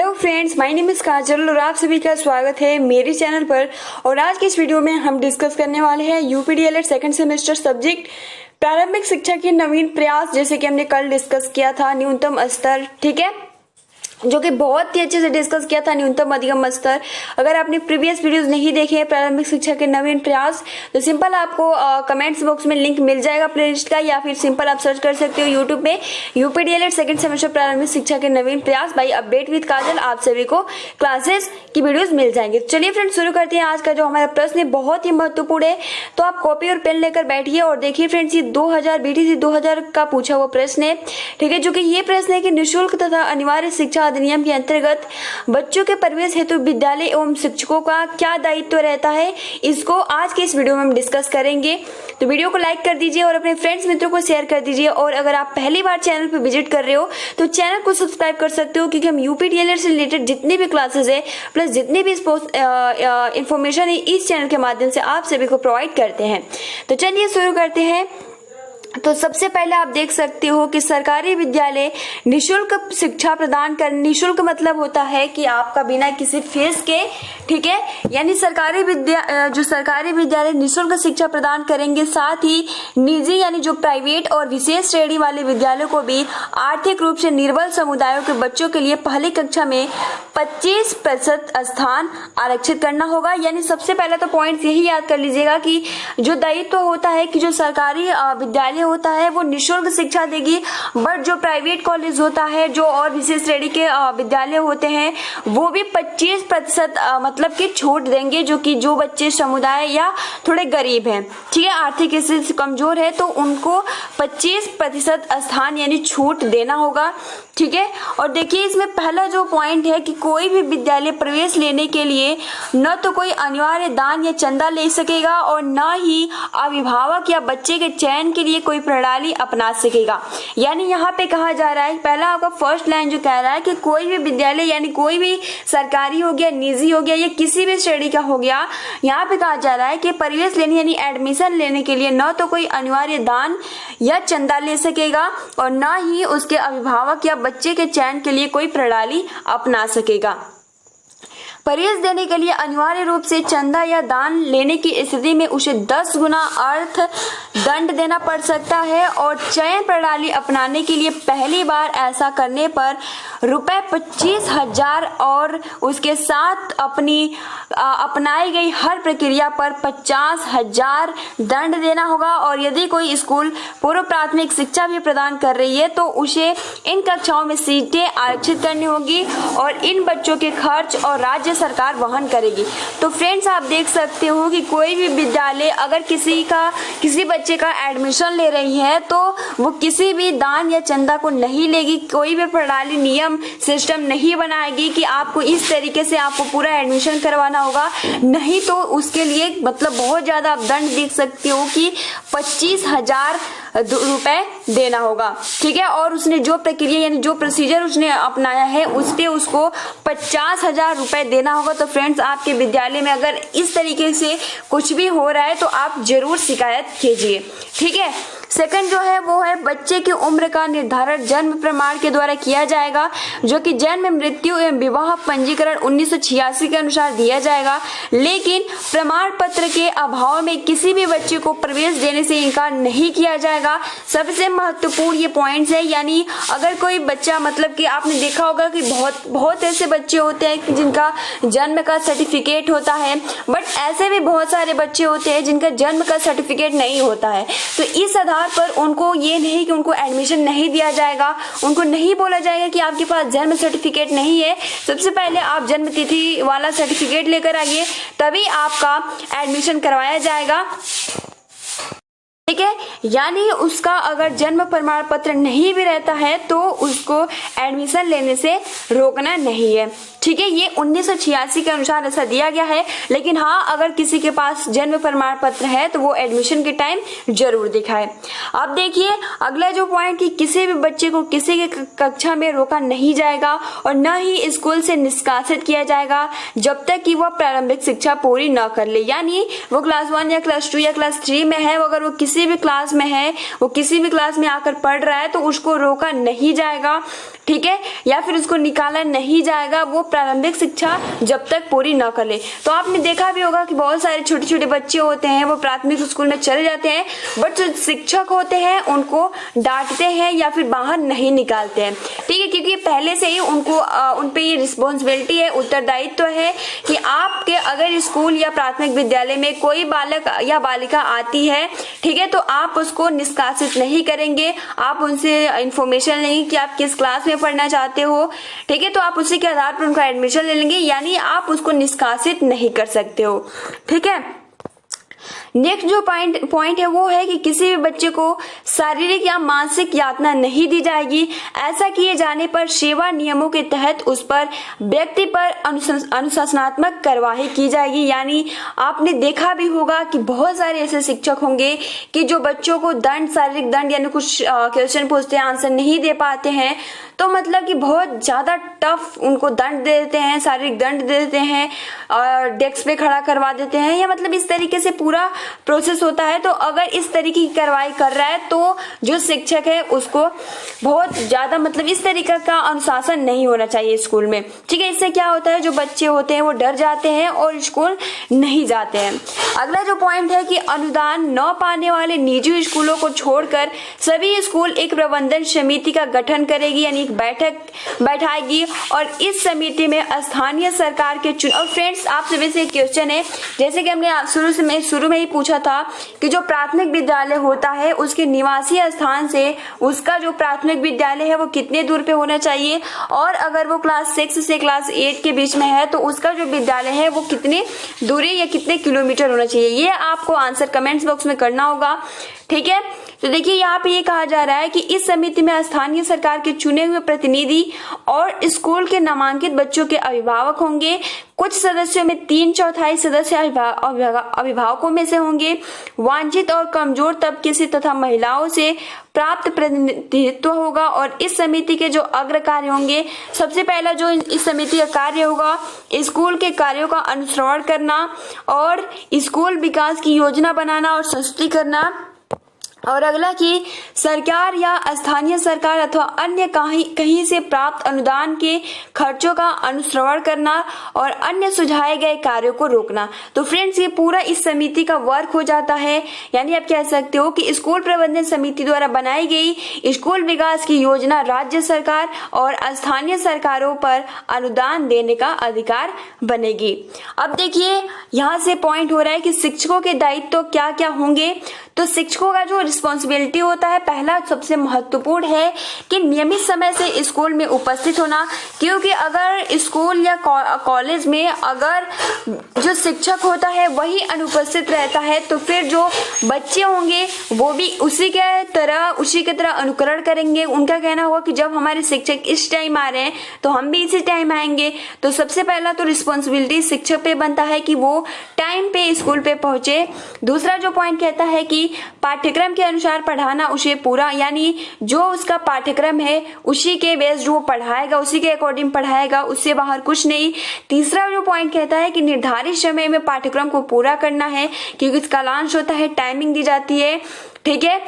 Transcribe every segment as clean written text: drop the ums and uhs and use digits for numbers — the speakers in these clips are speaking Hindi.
Hello friends, my name is Kajal और आप सभी का स्वागत है मेरे चैनल पर। और आज की इस वीडियो में हम डिस्कस करने वाले हैं यूपीडीएलएड सेकंड सेमेस्टर सब्जेक्ट प्रारंभिक शिक्षा के नवीन प्रयास, जैसे कि हमने कल डिस्कस किया था न्यूनतम स्तर, ठीक है, जो कि बहुत ही अच्छे से डिस्कस किया था न्यूनतम मध्यम स्तर। अगर आपने प्रीवियस वीडियोस नहीं देखे हैं प्रारंभिक शिक्षा के नवीन प्रयास, तो सिंपल आपको कमेंट्स बॉक्स में लिंक मिल जाएगा प्लेलिस्ट का, या फिर सिंपल आप सर्च कर सकते हो यूट्यूब में यूपीडीएलएड सेकंड सेमेस्टर प्रारंभिक शिक्षा के नवीन प्रयास बाई अपडेट विद काजल। आप सभी को क्लासेस की वीडियोस मिल जाएंगे। चलिए फ्रेंड्स, शुरू करते हैं। आज का जो हमारा प्रश्न है बहुत ही महत्वपूर्ण है, तो आप कॉपी और पेन लेकर बैठिए और देखिए फ्रेंड्स, ये 2000 बीटीसी 2000 का पूछा हुआ प्रश्न है, ठीक है, जो कि ये प्रश्न है कि निःशुल्क तथा अनिवार्य शिक्षा अधिनियम के अंतर्गत बच्चों के प्रवेश हेतु विद्यालय एवं शिक्षकों का क्या दायित्व रहता है, इसको आज के इस वीडियो में हम डिस्कस करेंगे। तो वीडियो को लाइक कर दीजिए और अपने फ्रेंड्स मित्रों को शेयर कर दीजिए। और अगर आप पहली बार चैनल पर विजिट कर रहे हो तो चैनल को सब्सक्राइब कर सकते हो, क्योंकि हम यूपीडीएलएड से रिलेटेड जितनी भी क्लासेस है प्लस जितनी भी इंफॉर्मेशन है इस चैनल के माध्यम से आप सभी को प्रोवाइड करते हैं। तो चलिए शुरू करते हैं। तो सबसे पहले आप देख सकते हो कि सरकारी विद्यालय निःशुल्क शिक्षा प्रदान कर, निःशुल्क मतलब होता है कि आपका बिना किसी फीस के, ठीक है, यानी सरकारी विद्यालय निःशुल्क शिक्षा प्रदान करेंगे। साथ ही निजी यानी जो प्राइवेट और विशेष श्रेणी वाले विद्यालयों को भी आर्थिक रूप से निर्बल समुदायों के बच्चों के लिए पहली कक्षा में 25% स्थान आरक्षित करना होगा। यानी सबसे पहले तो पॉइंट यही याद कर लीजिएगा कि जो दायित्व होता है कि जो सरकारी विद्यालय होता है वो निःशुल्क शिक्षा देगी, बट जो प्राइवेट कॉलेज होता है, जो और विशेष श्रेणी के विद्यालय होते हैं, वो भी 25% मतलब कि छूट देंगे, जो कि जो बच्चे समुदाय या थोड़े गरीब हैं, ठीक है, आर्थिक स्थिति से कमजोर है, तो उनको 25% स्थान यानी छूट देना होगा, ठीक है। और देखिए इसमें पहला जो पॉइंट है कि कोई भी विद्यालय प्रवेश लेने के लिए न तो कोई अनिवार्य दान या चंदा ले सकेगा और न ही अभिभावक या बच्चे के चयन के लिए कोई प्रणाली अपना सकेगा। यानी यहाँ पे कहा जा रहा है, पहला आपका फर्स्ट लाइन जो कह रहा है कि कोई भी विद्यालय यानी कोई भी सरकारी हो गया, निजी हो गया या किसी भी श्रेणी का हो गया, यहाँ पे कहा जा रहा है कि प्रवेश लेने यानी एडमिशन लेने के लिए न तो कोई अनिवार्य दान या चंदा ले सकेगा और न ही उसके अभिभावक या बच्चे के चयन के लिए कोई प्रणाली अपना सकेगा। प्रवेश देने के लिए अनिवार्य रूप से चंदा या दान लेने की स्थिति में उसे 10 गुना अर्थ दंड देना पड़ सकता है और चयन प्रणाली अपनाने के लिए पहली बार ऐसा करने पर रुपए 25,000 और उसके साथ अपनाई गई हर प्रक्रिया पर 50,000 दंड देना होगा। और यदि कोई स्कूल पूर्व प्राथमिक शिक्षा भी प्रदान कर रही है तो उसे इन कक्षाओं में सीटें आरक्षित करनी होगी और इन बच्चों के खर्च और राज्य सरकार वहन करेगी। तो फ्रेंड्स, आप देख सकते हो कि कोई भी विद्यालय अगर किसी बच्चे का एडमिशन ले रही है तो वो किसी भी दान या चंदा को नहीं लेगी, कोई भी प्रणाली नियम सिस्टम नहीं बनाएगी कि आपको इस तरीके से आपको पूरा एडमिशन करवाना होगा, नहीं तो उसके लिए मतलब बहुत ज्यादा आप दंड देख सकते हो कि 25,000 रुपए देना होगा, ठीक है। और उसने जो प्रक्रिया यानी जो प्रोसीजर उसने अपनाया है उस पे उसको 50,000 रुपए देना होगा। तो फ्रेंड्स, आपके विद्यालय में अगर इस तरीके से कुछ भी हो रहा है तो आप जरूर शिकायत कीजिए, ठीक है। सेकंड जो है वो है बच्चे की उम्र का निर्धारण जन्म प्रमाण के द्वारा किया जाएगा, जो कि जन्म, मृत्यु एवं विवाह पंजीकरण 1986 के अनुसार दिया जाएगा। लेकिन प्रमाण पत्र के अभाव में किसी भी बच्चे को प्रवेश देने से इनकार नहीं किया जाएगा। सबसे महत्वपूर्ण ये पॉइंट्स है, यानी अगर कोई बच्चा मतलब कि आपने देखा होगा कि बहुत ऐसे बच्चे होते हैं जिनका जन्म का सर्टिफिकेट होता है, बट ऐसे भी बहुत सारे बच्चे होते हैं जिनका जन्म का सर्टिफिकेट नहीं होता है। तो इस आधार पर उनको ये नहीं कि उनको एडमिशन नहीं दिया जाएगा, उनको नहीं बोला जाएगा कि आपके पास जन्म सर्टिफिकेट नहीं है, सबसे पहले आप जन्म तिथि वाला सर्टिफिकेट लेकर आइए, तभी आपका एडमिशन करवाया जाएगा, ठीक है। यानी उसका अगर जन्म प्रमाण पत्र नहीं भी रहता है तो उसको एडमिशन लेने से रोकना नहीं है, ठीक है। ये 1986 के अनुसार ऐसा दिया गया है। लेकिन हाँ, अगर किसी के पास जन्म प्रमाण पत्र है तो वो एडमिशन के टाइम जरूर दिखाए। अब देखिए अगला जो पॉइंट कि किसी भी बच्चे को किसी की कक्षा में रोका नहीं जाएगा और न ही स्कूल से निष्कासित किया जाएगा जब तक कि वह प्रारंभिक शिक्षा पूरी न कर ले। यानी वो क्लास 1 या क्लास 2 या क्लास 3 में है, अगर वो किसी भी क्लास में है, वो किसी भी क्लास में आकर पढ़ रहा है तो उसको रोका नहीं जाएगा, ठीक है, या फिर उसको निकाला नहीं जाएगा वो प्रारंभिक शिक्षा जब तक पूरी न कर ले। तो आपने देखा भी होगा कि बहुत सारे छोटे छोटे बच्चे होते हैं वो प्राथमिक स्कूल में चले जाते हैं, बट जो शिक्षक होते हैं उनको डांटते हैं या फिर बाहर नहीं निकालते हैं, ठीक है, क्योंकि पहले से ही उनको उन पे ये रिस्पॉन्सिबिलिटी है, उत्तरदायित्व है कि आपके अगर स्कूल या प्राथमिक विद्यालय में कोई बालक या बालिका आती है, ठीक है, तो आप उसको निष्कासित नहीं करेंगे, आप उनसे इंफॉर्मेशन लेंगे कि आप किस क्लास में पढ़ना चाहते हो, ठीक है, तो आप उसी के आधार पर उनका एडमिशन ले लेंगे, यानी आप उसको निष्कासित नहीं कर सकते हो, ठीक है। नेक्स्ट जो पॉइंट है वो है कि किसी भी बच्चे को शारीरिक या मानसिक यातना नहीं दी जाएगी। ऐसा किए जाने पर सेवा नियमों के तहत उस पर व्यक्ति पर अनुशासनात्मक कार्यवाही की जाएगी। यानी आपने देखा भी होगा कि बहुत सारे ऐसे शिक्षक होंगे कि जो बच्चों को दंड, शारीरिक दंड, यानी कुछ क्वेश्चन पूछते हैं आंसर नहीं दे पाते हैं तो मतलब कि बहुत ज्यादा टफ उनको दंड दे देते हैं, शारीरिक दंड दे देते हैं और डेस्क पे खड़ा करवा देते हैं, या मतलब इस तरीके से पूरा प्रोसेस होता है। तो अगर इस तरीके की कार्रवाई कर रहा है तो जो शिक्षक है उसको बहुत ज्यादा मतलब इस तरीके का अनुशासन नहीं होना चाहिए स्कूल में, ठीक है। इससे क्या होता है, जो बच्चे होते हैं वो डर जाते हैं और स्कूल नहीं जाते हैं। अगला जो पॉइंट है कि अनुदान न पाने वाले निजी स्कूलों को छोड़कर सभी स्कूल एक प्रबंधन समिति का गठन करेगी, यानी एक बैठक बैठाएगी और इस समिति में स्थानीय सरकार के चुनाव। फ्रेंड्स, आप सभी से एक क्वेश्चन है, जैसे कि हमने शुरू में ही पूछा था कि जो प्राथमिक विद्यालय होता है उसके निवासी स्थान से उसका जो प्राथमिक विद्यालय है वो कितने दूर पे होना चाहिए, और अगर वो क्लास 6 से क्लास 8 के बीच में है तो उसका जो विद्यालय है वो कितनी दूरी या कितने किलोमीटर होना चाहिए। ये आपको आंसर कमेंट्स बॉक्स में करना होगा, ठीक है। तो देखिए यहाँ पे ये कहा जा रहा है कि इस समिति में स्थानीय सरकार के चुने हुए प्रतिनिधि और स्कूल के नामांकित बच्चों के अभिभावक होंगे। कुछ सदस्यों में 3/4 सदस्य अभिभावकों में से होंगे। वांछित और कमजोर तबके से तथा महिलाओं से प्राप्त प्रतिनिधित्व होगा और इस समिति के जो अग्र कार्य होंगे, सबसे पहला जो इस समिति का कार्य होगा स्कूल के कार्यों का अनुश्रवण करना और स्कूल विकास की योजना बनाना और संस्तुति करना, और अगला कि सरकार या स्थानीय सरकार अथवा अन्य कहीं से प्राप्त अनुदान के खर्चों का अनुश्रवण करना और अन्य सुझाए गए कार्यों को रोकना। तो फ्रेंड्स, ये पूरा इस समिति का वर्क हो जाता है, यानी आप कह सकते हो कि स्कूल प्रबंधन समिति द्वारा बनाई गई स्कूल विकास की योजना राज्य सरकार और स्थानीय सरकारों पर अनुदान देने का अधिकार बनेगी। अब देखिए यहाँ से पॉइंट हो रहा है कि शिक्षकों के दायित्व तो क्या क्या होंगे। तो शिक्षकों का जो रिस्पॉन्सिबिलिटी होता है, पहला सबसे महत्वपूर्ण है कि नियमित समय से स्कूल में उपस्थित होना, क्योंकि अगर स्कूल या कॉलेज में अगर जो शिक्षक होता है वही अनुपस्थित रहता है तो फिर जो बच्चे होंगे वो भी उसी के तरह अनुकरण करेंगे। उनका कहना होगा कि जब हमारे शिक्षक इस टाइम आ रहे हैं तो हम भी इसी टाइम आएंगे। तो सबसे पहला तो रिस्पॉन्सिबिलिटी शिक्षक पे बनता है कि वो टाइम पे स्कूल पे पहुंचे। दूसरा जो पॉइंट कहता है कि पाठ्यक्रम के अनुसार पढ़ाना, उसे पूरा, यानी जो उसका पाठ्यक्रम है उसी के बेस्ड वो पढ़ाएगा, उसी के अकॉर्डिंग पढ़ाएगा, उससे बाहर कुछ नहीं। तीसरा जो पॉइंट कहता है कि निर्धारित समय में पाठ्यक्रम को पूरा करना है, क्योंकि इसका कालांश होता है, टाइमिंग दी जाती है, ठीक है,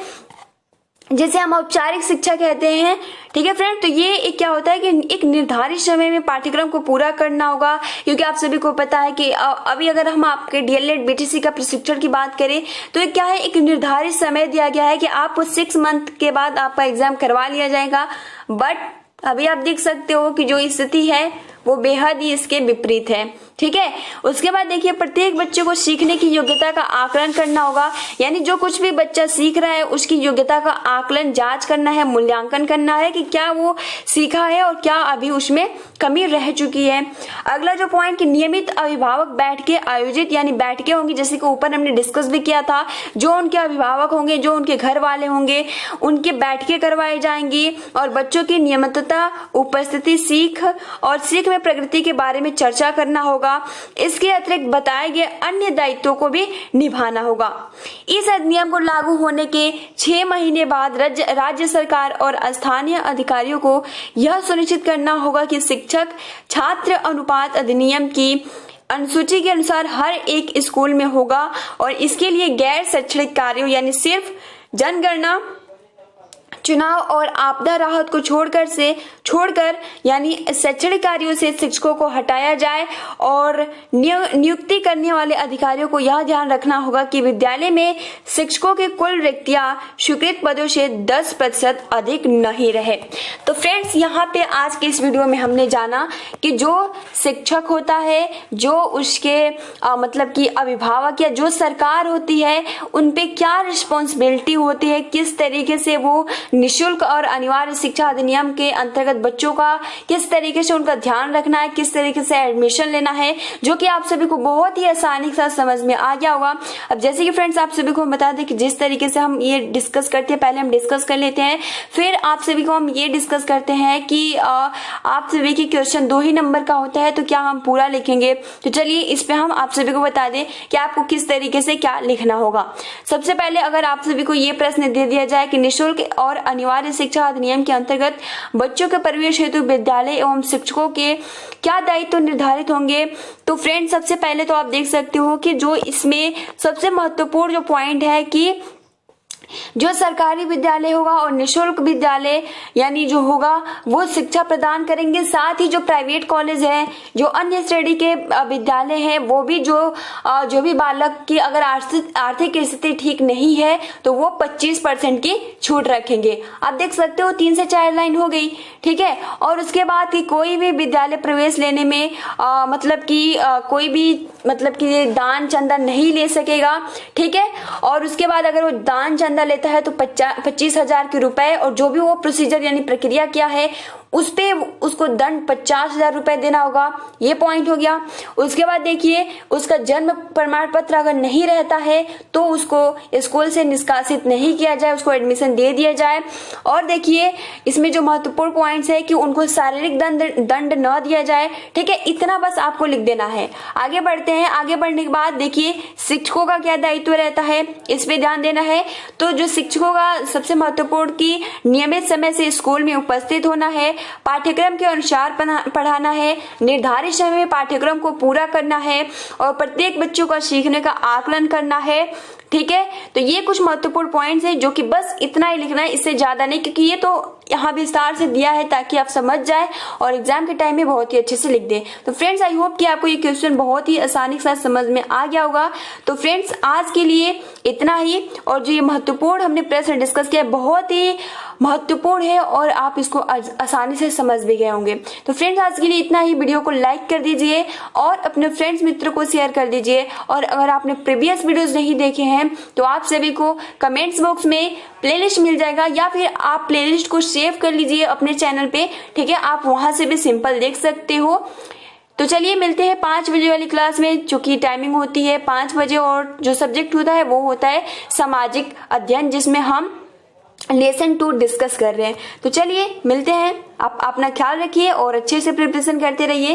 जिसे हम औपचारिक शिक्षा कहते हैं, ठीक है फ्रेंड। तो ये एक क्या होता है कि एक निर्धारित समय में पाठ्यक्रम को पूरा करना होगा, क्योंकि आप सभी को पता है कि अभी अगर हम आपके डीएलएड बीटीसी का प्रशिक्षण की बात करें तो ये क्या है, एक निर्धारित समय दिया गया है कि आपको 6 मंथ के बाद आपका एग्जाम करवा लिया जाएगा। बट अभी आप देख सकते हो कि जो स्थिति है वो बेहद ही इसके विपरीत है, ठीक है। उसके बाद देखिए प्रत्येक बच्चे को सीखने की योग्यता का आकलन करना होगा, यानी जो कुछ भी बच्चा सीख रहा है उसकी योग्यता का आकलन, जांच करना है, मूल्यांकन करना है कि क्या वो सीखा है और क्या अभी उसमें कमी रह चुकी है। अगला जो पॉइंट कि नियमित अभिभावक बैठकें आयोजित, यानी बैठकें होंगी, जैसे कि ऊपर हमने डिस्कस भी किया था, जो उनके अभिभावक होंगे, जो उनके घर वाले होंगे, उनके बैठकें करवाई जाएंगी और बच्चों की नियमितता, उपस्थिति, सीख में प्रगति के बारे में चर्चा करना होगा। इसके अतिरिक्त बताए गए अन्य दायित्वों को भी निभाना होगा। इस अधिनियम को लागू होने के 6 महीने बाद राज्य सरकार और स्थानीय अधिकारियों को यह सुनिश्चित करना होगा कि शिक्षक छात्र अनुपात अधिनियम की अनुसूची के अनुसार हर एक स्कूल में होगा और इसके लिए गैर शैक्षणिक कार्यों, यानी सिर्फ जनगणना, चुनाव और आपदा राहत को छोड़कर यानी शैक्षणिक कार्यों से शिक्षकों को हटाया जाए और नियुक्ति करने वाले अधिकारियों को यह ध्यान रखना होगा कि विद्यालय में शिक्षकों की कुल रिक्तियां स्वीकृत पदों से 10% अधिक नहीं रहे। तो फ्रेंड्स, यहाँ पे आज के इस वीडियो में हमने जाना कि जो शिक्षक होता है, जो उसके मतलब कि अभिभावक या जो सरकार होती है, उन पे क्या रिस्पॉन्सिबिलिटी होती है, किस तरीके से वो निःशुल्क और अनिवार्य शिक्षा अधिनियम के अंतर्गत बच्चों का किस तरीके से उनका ध्यान रखना है, किस तरीके से एडमिशन लेना है, जो कि आप सभी को बहुत ही आसानी से समझ में आ गया होगा। अब जैसे कि फ्रेंड्स आप सभी को हम बता दें कि जिस तरीके से हम ये डिस्कस करते हैं, पहले हम डिस्कस कर लेते हैं, फिर आप सभी को हम ये डिस्कस करते हैं कि आप सभी की क्वेश्चन 2 ही नंबर का होता है, तो क्या हम पूरा लिखेंगे। तो चलिए इस पे हम आप सभी को बता दें कि आपको किस तरीके से क्या लिखना होगा। सबसे पहले अगर आप सभी को ये प्रश्न दे दिया जाए कि निःशुल्क और अनिवार्य शिक्षा अधिनियम के अंतर्गत बच्चों के प्रवेश हेतु विद्यालय एवं शिक्षकों के क्या दायित्व निर्धारित होंगे, तो फ्रेंड्स सबसे पहले तो आप देख सकते हो कि जो इसमें सबसे महत्वपूर्ण जो पॉइंट है कि जो सरकारी विद्यालय होगा और निःशुल्क विद्यालय यानी जो होगा वो शिक्षा प्रदान करेंगे। साथ ही जो प्राइवेट कॉलेज है, जो अन्य श्रेणी के विद्यालय हैं, वो भी जो भी बालक की अगर आर्थिक स्थिति ठीक नहीं है तो वो 25% की छूट रखेंगे। आप देख सकते हो 3 से 4 लाइन हो गई, ठीक है। और उसके बाद कि कोई भी विद्यालय प्रवेश लेने में मतलब कि कोई भी मतलब कि दान चंदा नहीं ले सकेगा, ठीक है। और उसके बाद अगर वो दान चंदा लेता है तो 25,000 के रुपए, और जो भी वो प्रोसीजर यानी प्रक्रिया किया है उस पे उसको दंड 50,000 रुपए देना होगा। ये पॉइंट हो गया। उसके बाद देखिए उसका जन्म प्रमाण पत्र अगर नहीं रहता है तो उसको स्कूल से निष्कासित नहीं किया जाए, उसको एडमिशन दे दिया जाए। और देखिए इसमें जो महत्वपूर्ण पॉइंट्स है कि उनको शारीरिक दंड न दिया जाए, ठीक है। इतना बस आपको लिख देना है। आगे बढ़ते हैं। आगे बढ़ने के बाद देखिए शिक्षकों का क्या दायित्व रहता है, इस पे ध्यान देना है। तो जो शिक्षकों का सबसे महत्वपूर्ण की नियमित समय से स्कूल में उपस्थित होना है, पाठ्यक्रम के अनुसार पढ़ाना है, निर्धारित समय में पाठ्यक्रम को पूरा करना है और प्रत्येक बच्चों का सीखने का आकलन करना है, ठीक है। तो ये कुछ महत्वपूर्ण पॉइंट्स हैं जो कि बस इतना ही लिखना है, इससे ज्यादा नहीं, क्योंकि ये तो यहाँ विस्तार से दिया है ताकि आप समझ जाए और एग्जाम के टाइम में बहुत ही अच्छे से लिख दें। तो फ्रेंड्स आई होप कि आपको ये क्वेश्चन बहुत ही आसानी के साथ समझ में आ गया होगा। तो फ्रेंड्स आज के लिए इतना ही, और जो ये महत्वपूर्ण हमने प्रश्न डिस्कस किया बहुत ही महत्वपूर्ण है और आप इसको आसानी से समझ भी गए होंगे। तो फ्रेंड्स आज के लिए इतना ही। वीडियो को लाइक कर दीजिए और अपने फ्रेंड्स मित्रों को शेयर कर दीजिए। और अगर आपने प्रीवियस वीडियोस नहीं देखे हैं तो आप सभी को कमेंट्स बॉक्स में प्लेलिस्ट मिल जाएगा, या फिर आप प्लेलिस्ट को सेव कर लीजिए अपने चैनल पे, ठीक है। आप वहां से भी सिंपल देख सकते हो। तो चलिए मिलते हैं 5 बजे वाली क्लास में, चूंकि टाइमिंग होती है 5 बजे और जो सब्जेक्ट होता है वो होता है सामाजिक अध्ययन, जिसमें हम लेसन 2 डिस्कस कर रहे हैं। तो चलिए मिलते हैं। आप अपना ख्याल रखिए और अच्छे से प्रिपरेशन करते रहिए।